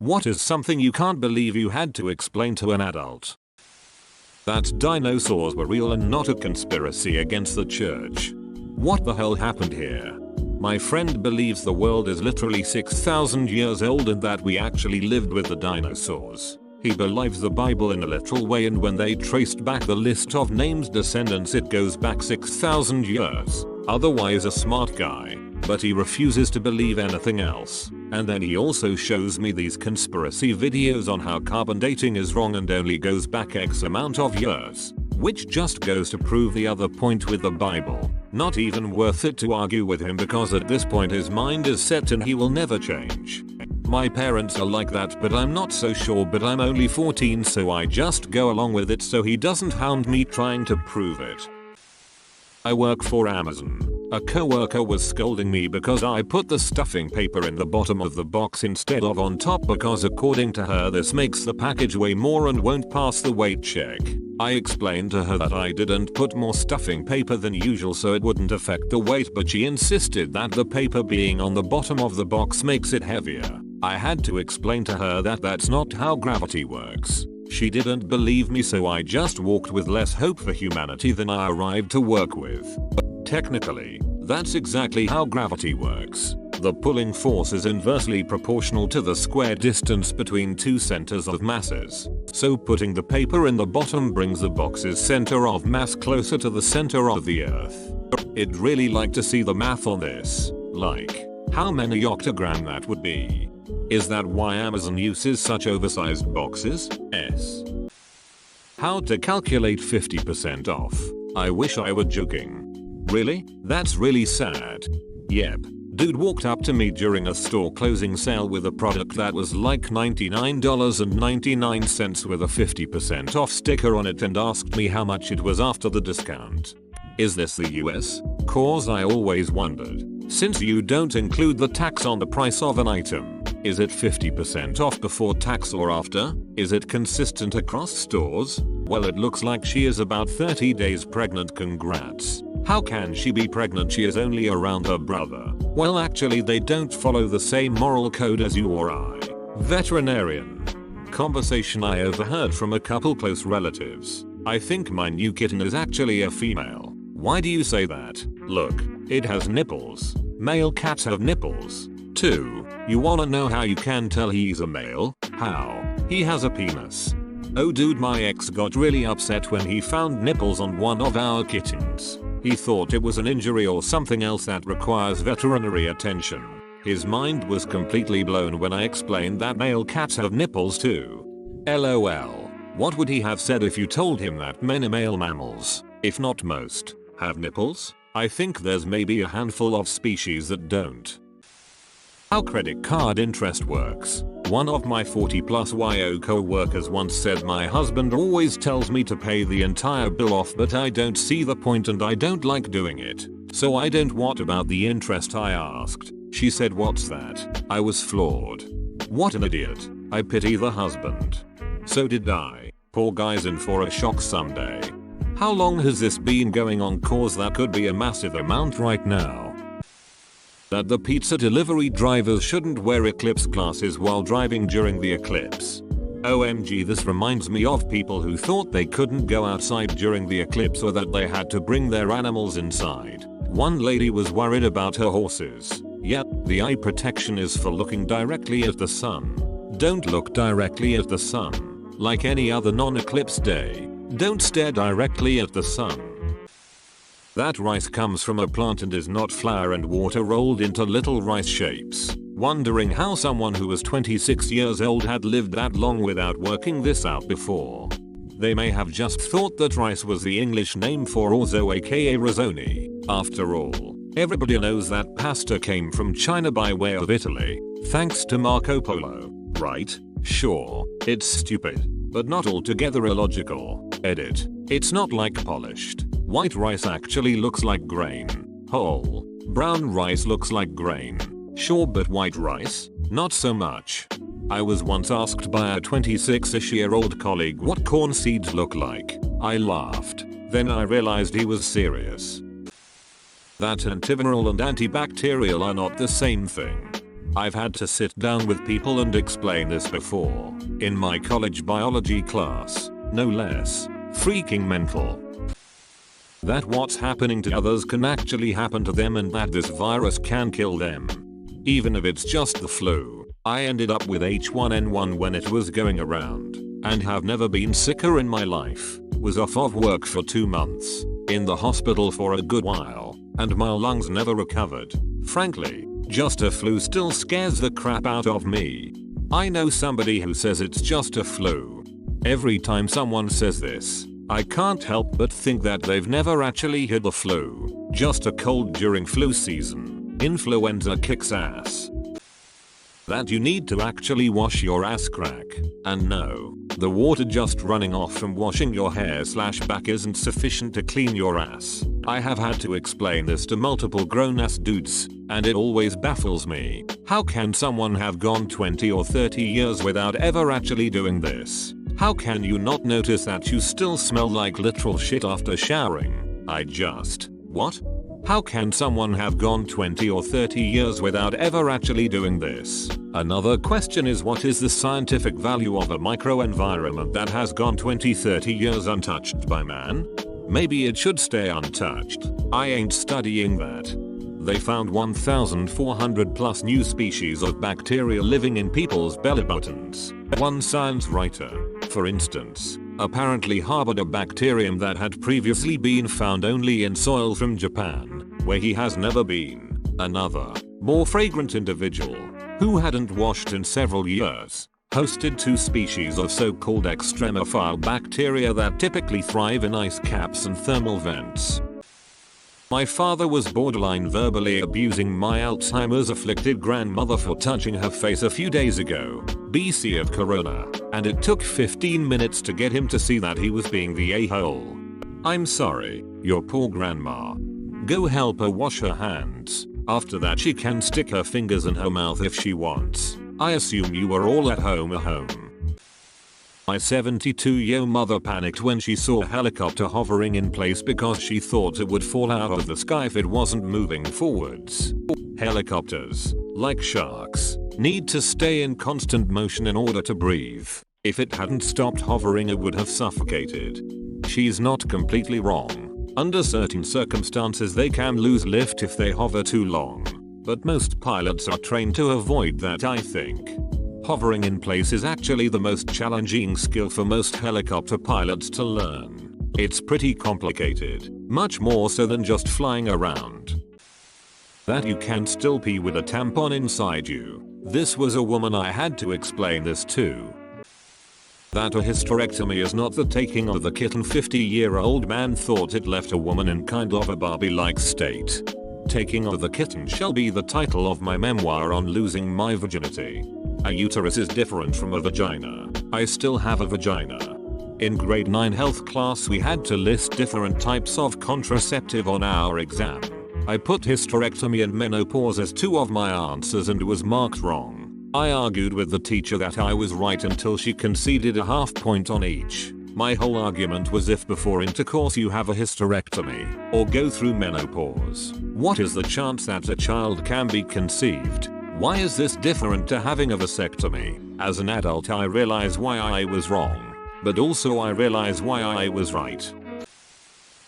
What is something you can't believe you had to explain to an adult? That dinosaurs were real and not a conspiracy against the church. What the hell happened here? My friend believes the world is literally 6,000 years old and that we actually lived with the dinosaurs. He believes the Bible in a literal way, and when they traced back the list of names descendants it goes back 6,000 years. Otherwise a smart guy. But he refuses to believe anything else. And then he also shows me these conspiracy videos on how carbon dating is wrong and only goes back X amount of years. Which just goes to prove the other point with the Bible. Not even worth it to argue with him, because at this point his mind is set and he will never change. My parents are like that, but I'm not so sure, but I'm only 14 so I just go along with it so he doesn't hound me trying to prove it. I work for Amazon. A coworker was scolding me because I put the stuffing paper in the bottom of the box instead of on top, because according to her this makes the package weigh more and won't pass the weight check. I explained to her that I didn't put more stuffing paper than usual so it wouldn't affect the weight, but she insisted that the paper being on the bottom of the box makes it heavier. I had to explain to her that that's not how gravity works. She didn't believe me, so I just walked with less hope for humanity than I arrived to work with. Technically, that's exactly how gravity works. The pulling force is inversely proportional to the square distance between two centers of masses. So putting the paper in the bottom brings the box's center of mass closer to the center of the earth. I'd really like to see the math on this. Like, how many octagram that would be. Is that why Amazon uses such oversized boxes? S. How to calculate 50% off. I wish I were joking. Really? That's really sad. Yep. Dude walked up to me during a store closing sale with a product that was like $99.99 with a 50% off sticker on it and asked me how much it was after the discount. Is this the US? Cause I always wondered. Since you don't include the tax on the price of an item, is it 50% off before tax or after? Is it consistent across stores? Well, it looks like she is about 30 days pregnant. Congrats. How can she be pregnant? She is only around her brother. Well, actually they don't follow the same moral code as you or I. Veterinarian. Conversation I overheard from a couple close relatives. I think my new kitten is actually a female. Why do you say that? Look, it has nipples. Male cats have nipples. 2. You wanna know how you can tell he's a male? How? He has a penis. Oh dude, my ex got really upset when he found nipples on one of our kittens. He thought it was an injury or something else that requires veterinary attention. His mind was completely blown when I explained that male cats have nipples too. LOL. What would he have said if you told him that many male mammals, if not most, have nipples? I think there's maybe a handful of species that don't. How credit card interest works. One of my 40+ YO co-workers once said, my husband always tells me to pay the entire bill off, but I don't see the point and I don't like doing it. So I don't. What about the interest? I asked. She said, what's that? I was floored. What an idiot. I pity the husband. So did I. Poor guy's in for a shock someday. How long has this been going on? Cause that could be a massive amount right now. That the pizza delivery drivers shouldn't wear eclipse glasses while driving during the eclipse. OMG, this reminds me of people who thought they couldn't go outside during the eclipse or that they had to bring their animals inside. One lady was worried about her horses. Yet, the eye protection is for looking directly at the sun. Don't look directly at the sun. Like any other non-eclipse day, don't stare directly at the sun. That rice comes from a plant and is not flour and water rolled into little rice shapes. Wondering how someone who was 26 years old had lived that long without working this out before. They may have just thought that rice was the English name for orzo, aka rizzoni. After all, everybody knows that pasta came from China by way of Italy, thanks to Marco Polo, right? Sure, it's stupid, but not altogether illogical. Edit. It's not like polished white rice actually looks like grain. Whole brown rice looks like grain. Sure, but white rice? Not so much. I was once asked by a 26-ish-year-old colleague what corn seeds look like. I laughed. Then I realized he was serious. That antiviral and antibacterial are not the same thing. I've had to sit down with people and explain this before. In my college biology class, no less. Freaking mental. That what's happening to others can actually happen to them and that this virus can kill them. Even if it's just the flu. I ended up with H1N1 when it was going around, and have never been sicker in my life. Was off of work for 2 months, in the hospital for a good while, and my lungs never recovered. Frankly, just a flu still scares the crap out of me. I know somebody who says it's just a flu. Every time someone says this, I can't help but think that they've never actually had the flu, just a cold during flu season. Influenza kicks ass. That you need to actually wash your ass crack. And no, the water just running off from washing your hair/back isn't sufficient to clean your ass. I have had to explain this to multiple grown ass dudes, and it always baffles me. How can someone have gone 20 or 30 years without ever actually doing this? How can you not notice that you still smell like literal shit after showering? What? How can someone have gone 20 or 30 years without ever actually doing this? Another question is, what is the scientific value of a microenvironment that has gone 20-30 years untouched by man? Maybe it should stay untouched. I ain't studying that. They found 1,400 plus new species of bacteria living in people's belly buttons. One science writer, for instance, apparently harbored a bacterium that had previously been found only in soil from Japan, where he has never been. Another, more fragrant individual, who hadn't washed in several years, hosted 2 species of so-called extremophile bacteria that typically thrive in ice caps and thermal vents. My father was borderline verbally abusing my Alzheimer's afflicted grandmother for touching her face a few days ago, BC of corona, and it took 15 minutes to get him to see that he was being the a-hole. I'm sorry, your poor grandma. Go help her wash her hands. After that she can stick her fingers in her mouth if she wants. I assume you were all at home. My 72-year-old mother panicked when she saw a helicopter hovering in place because she thought it would fall out of the sky if it wasn't moving forwards. Helicopters, like sharks, need to stay in constant motion in order to breathe. If it hadn't stopped hovering it would have suffocated. She's not completely wrong. Under certain circumstances they can lose lift if they hover too long. But most pilots are trained to avoid that, I think. Hovering in place is actually the most challenging skill for most helicopter pilots to learn. It's pretty complicated, much more so than just flying around. That you can still pee with a tampon inside you. This was a woman I had to explain this to. That a hysterectomy is not the taking of the kitten. 50-year-old man thought it left a woman in kind of a Barbie-like state. Taking of the kitten shall be the title of my memoir on losing my virginity. A uterus is different from a vagina. I still have a vagina. In grade 9 health class we had to list different types of contraceptive on our exam. I put hysterectomy and menopause as 2 of my answers and was marked wrong. I argued with the teacher that I was right until she conceded a half point on each. My whole argument was, if before intercourse you have a hysterectomy or go through menopause, what is the chance that a child can be conceived? Why is this different to having a vasectomy? As an adult I realize why I was wrong, but also I realize why I was right.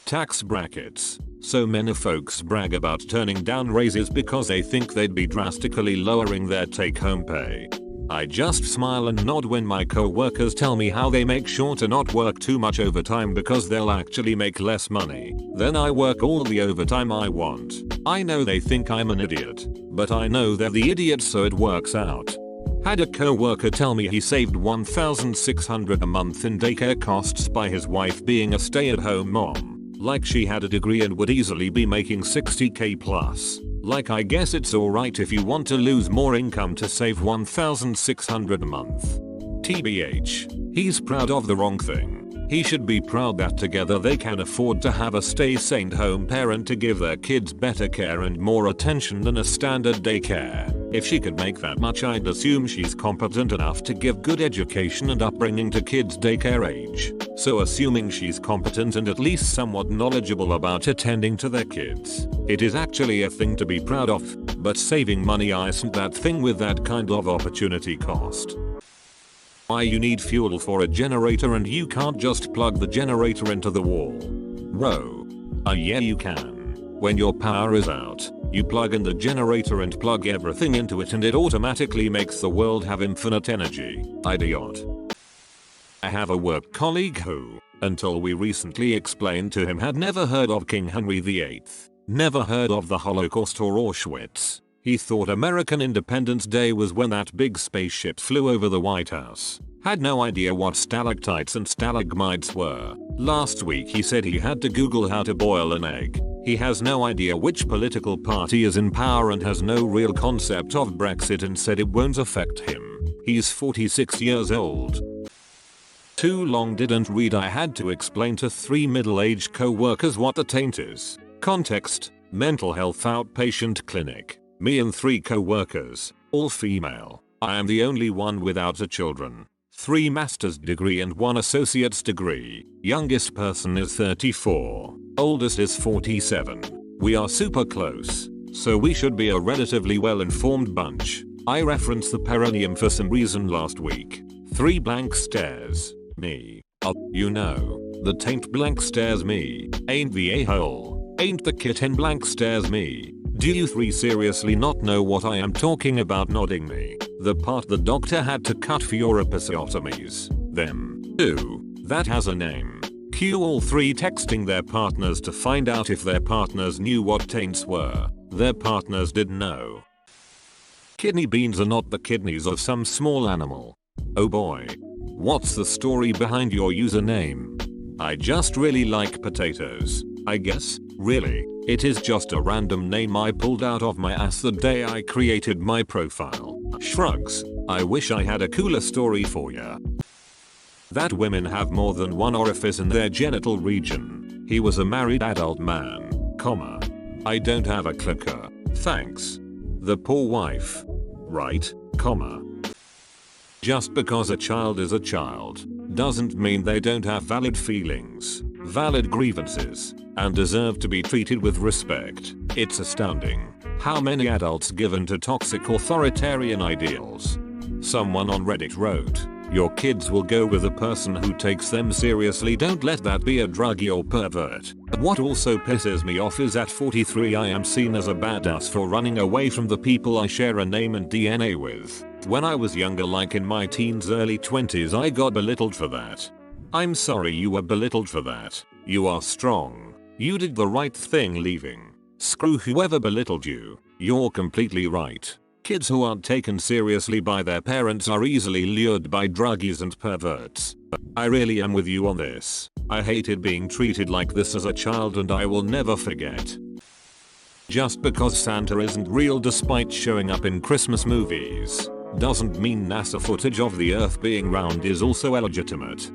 Tax brackets. So many folks brag about turning down raises because they think they'd be drastically lowering their take-home pay. I just smile and nod when my co-workers tell me how they make sure to not work too much overtime because they'll actually make less money. Then I work all the overtime I want. I know they think I'm an idiot, but I know they're the idiots, so it works out. Had a co-worker tell me he saved $1,600 a month in daycare costs by his wife being a stay-at-home mom. Like she had a degree and would easily be making $60K plus. Like, I guess it's alright if you want to lose more income to save $1,600 a month. TBH, he's proud of the wrong thing. He should be proud that together they can afford to have a stay-sane home parent to give their kids better care and more attention than a standard daycare. If she could make that much, I'd assume she's competent enough to give good education and upbringing to kids daycare age. So assuming she's competent and at least somewhat knowledgeable about attending to their kids, it is actually a thing to be proud of, but saving money isn't that thing with that kind of opportunity cost. Why you need fuel for a generator and you can't just plug the generator into the wall? Bro. Yeah you can. When your power is out, you plug in the generator and plug everything into it and it automatically makes the world have infinite energy. Idiot. I have a work colleague who, until we recently explained to him, had never heard of King Henry VIII, never heard of the Holocaust or Auschwitz. He thought American Independence Day was when that big spaceship flew over the White House. Had no idea what stalactites and stalagmites were. Last week he said he had to Google how to boil an egg. He has no idea which political party is in power and has no real concept of Brexit and said it won't affect him. He's 46 years old. Too long didn't read. I had to explain to 3 middle-aged co-workers what the taint is. Context: mental health outpatient clinic. Me and 3 co-workers, all female. I am the only one without a children. 3 master's degree and 1 associate's degree. Youngest person is 34. Oldest is 47. We are super close, so we should be a relatively well-informed bunch. I referenced the perineum for some reason last week. 3 blank stares. Me. You know, the taint blank stares me. Ain't the a-hole. Ain't the kitten blank stares me. Do you 3 seriously not know what I am talking about? Nodding me. The part the doctor had to cut for your episiotomies. Them. Ooh, that has a name. Cue all 3 texting their partners to find out if their partners knew what taints were. Their partners didn't know. Kidney beans are not the kidneys of some small animal. Oh boy. What's the story behind your username? I just really like potatoes, I guess. Really, it is just a random name I pulled out of my ass the day I created my profile. Shrugs. I wish I had a cooler story for ya. That women have more than one orifice in their genital region. He was a married adult man, comma. I don't have a clicker. Thanks. The poor wife. Right, comma. Just because a child is a child doesn't mean they don't have valid feelings, valid grievances, and deserve to be treated with respect. It's astounding how many adults give in to toxic authoritarian ideals. Someone on Reddit wrote, "Your kids will go with a person who takes them seriously. Don't let that be a druggie or pervert." What also pisses me off is at 43 I am seen as a badass for running away from the people I share a name and DNA with. When I was younger, like in my teens early 20s, I got belittled for that. I'm sorry you were belittled for that. You are strong. You did the right thing leaving. Screw whoever belittled you. You're completely right. Kids who aren't taken seriously by their parents are easily lured by druggies and perverts. I really am with you on this. I hated being treated like this as a child and I will never forget. Just because Santa isn't real despite showing up in Christmas movies doesn't mean NASA footage of the Earth being round is also illegitimate.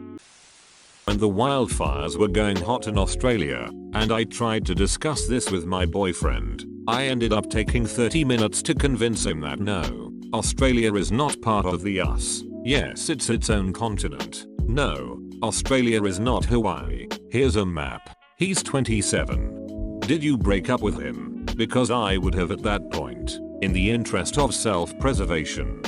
When the wildfires were going hot in Australia, and I tried to discuss this with my boyfriend, I ended up taking 30 minutes to convince him that no, Australia is not part of the US. Yes, it's its own continent. No, Australia is not Hawaii. Here's a map. He's 27. Did you break up with him? Because I would have at that point, in the interest of self-preservation.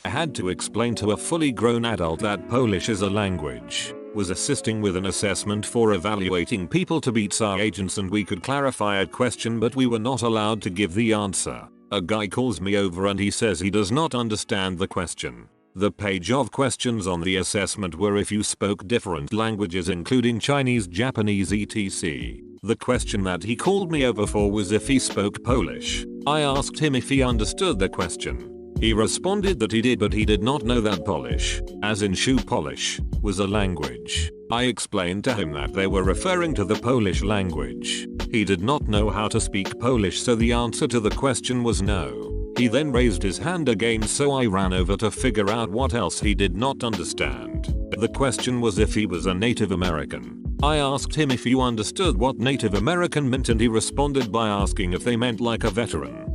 I had to explain to a fully grown adult that Polish is a language, was assisting with an assessment for evaluating people to be TSA agents and we could clarify a question but we were not allowed to give the answer. A guy calls me over and he says he does not understand the question. The page of questions on the assessment were if you spoke different languages including Chinese, Japanese, etc. The question that he called me over for was if he spoke Polish. I asked him if he understood the question. He responded that he did but he did not know that Polish, as in shoe polish, was a language. I explained to him that they were referring to the Polish language. He did not know how to speak Polish so the answer to the question was no. He then raised his hand again so I ran over to figure out what else he did not understand. The question was if he was a Native American. I asked him if you understood what Native American meant and he responded by asking if they meant like a veteran.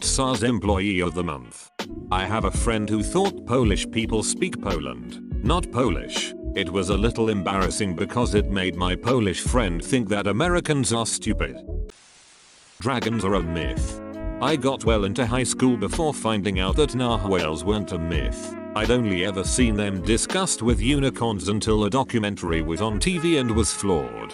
TSA's Employee of the Month. I have a friend who thought Polish people speak Poland, not Polish. It was a little embarrassing because it made my Polish friend think that Americans are stupid. Dragons are a myth. I got well into high school before finding out that narwhals weren't a myth. I'd only ever seen them discussed with unicorns until a documentary was on TV and was flawed.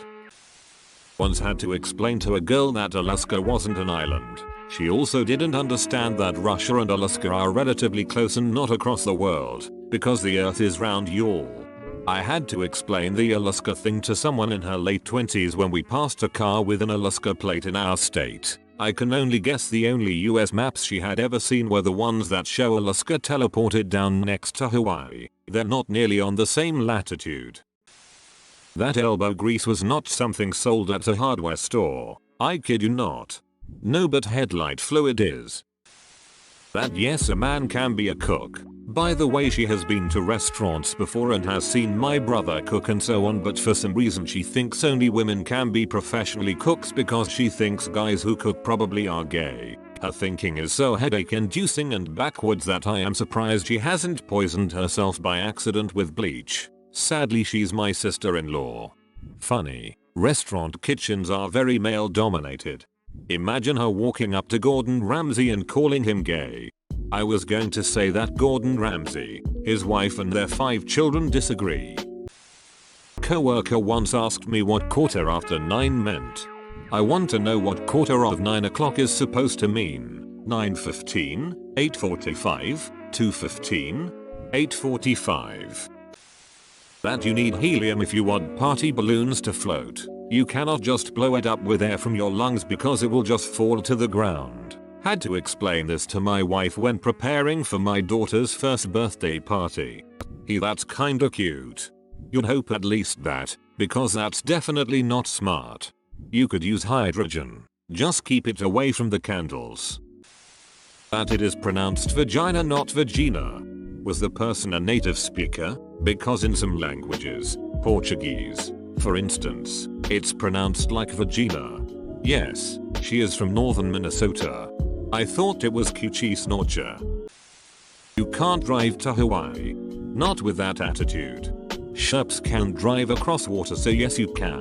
Once had to explain to a girl that Alaska wasn't an island. She also didn't understand that Russia and Alaska are relatively close and not across the world, because the earth is round, y'all. I had to explain the Alaska thing to someone in her late 20s when we passed a car with an Alaska plate in our state. I can only guess the only US maps she had ever seen were the ones that show Alaska teleported down next to Hawaii. They're not nearly on the same latitude. That elbow grease was not something sold at a hardware store. I kid you not. No, but headlight fluid is. That yes, a man can be a cook. By the way, she has been to restaurants before and has seen my brother cook and so on, but for some reason she thinks only women can be professionally cooks because she thinks guys who cook probably are gay. Her thinking is so headache inducing and backwards that I am surprised she hasn't poisoned herself by accident with bleach. Sadly, she's my sister-in-law. Funny, restaurant kitchens are very male dominated. Imagine her walking up to Gordon Ramsay and calling him gay. I was going to say that Gordon Ramsay, his wife and their 5 children disagree. Coworker once asked me what quarter after 9 meant. I want to know what quarter of 9 o'clock is supposed to mean. 9:15, 8:45, 2:15, 8:45. That you need helium if you want party balloons to float. You cannot just blow it up with air from your lungs because it will just fall to the ground. Had to explain this to my wife when preparing for my daughter's first birthday party. That's kinda cute. You'd hope at least that, because that's definitely not smart. You could use hydrogen. Just keep it away from the candles. That it is pronounced vagina not vagina. Was the person a native speaker? Because in some languages, Portuguese, for instance, it's pronounced like vagina. Yes, she is from northern Minnesota. I thought it was Cuchisnorcha. You can't drive to Hawaii. Not with that attitude. Sherps can drive across water, so yes you can.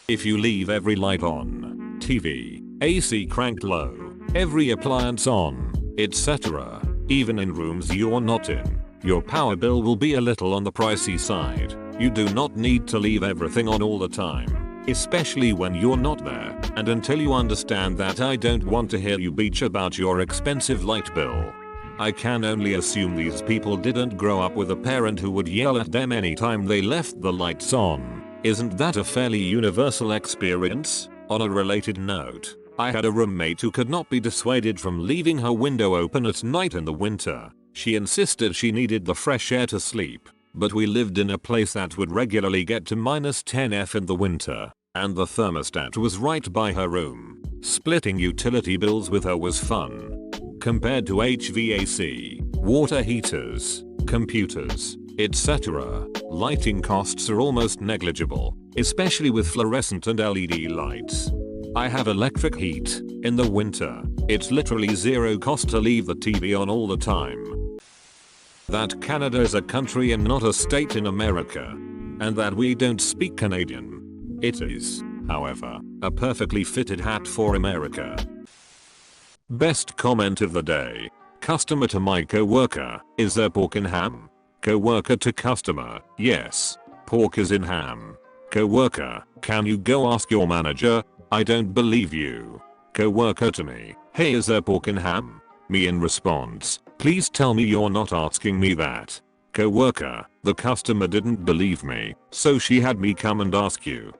If you leave every light on, TV, AC cranked low, every appliance on, etc., even in rooms you're not in, your power bill will be a little on the pricey side. You do not need to leave everything on all the time, especially when you're not there, and until you understand that, I don't want to hear you bitch about your expensive light bill. I can only assume these people didn't grow up with a parent who would yell at them anytime they left the lights on. Isn't that a fairly universal experience? On a related note, I had a roommate who could not be dissuaded from leaving her window open at night in the winter. She insisted she needed the fresh air to sleep, but we lived in a place that would regularly get to -10 in the winter, and the thermostat was right by her room. Splitting utility bills with her was fun. Compared to HVAC, water heaters, computers, etc., lighting costs are almost negligible, especially with fluorescent and LED lights. I have electric heat. In the winter, it's literally zero cost to leave the TV on all the time. That Canada is a country and not a state in America, and that we don't speak Canadian. It is, however, a perfectly fitted hat for America. Best comment of the day. Customer to my coworker, is there pork in ham? Coworker to customer, yes, pork is in ham. Coworker, can you go ask your manager? I don't believe you. Coworker to me, hey, is there pork in ham? Me in response, please tell me you're not asking me that. Coworker, the customer didn't believe me, so she had me come and ask you.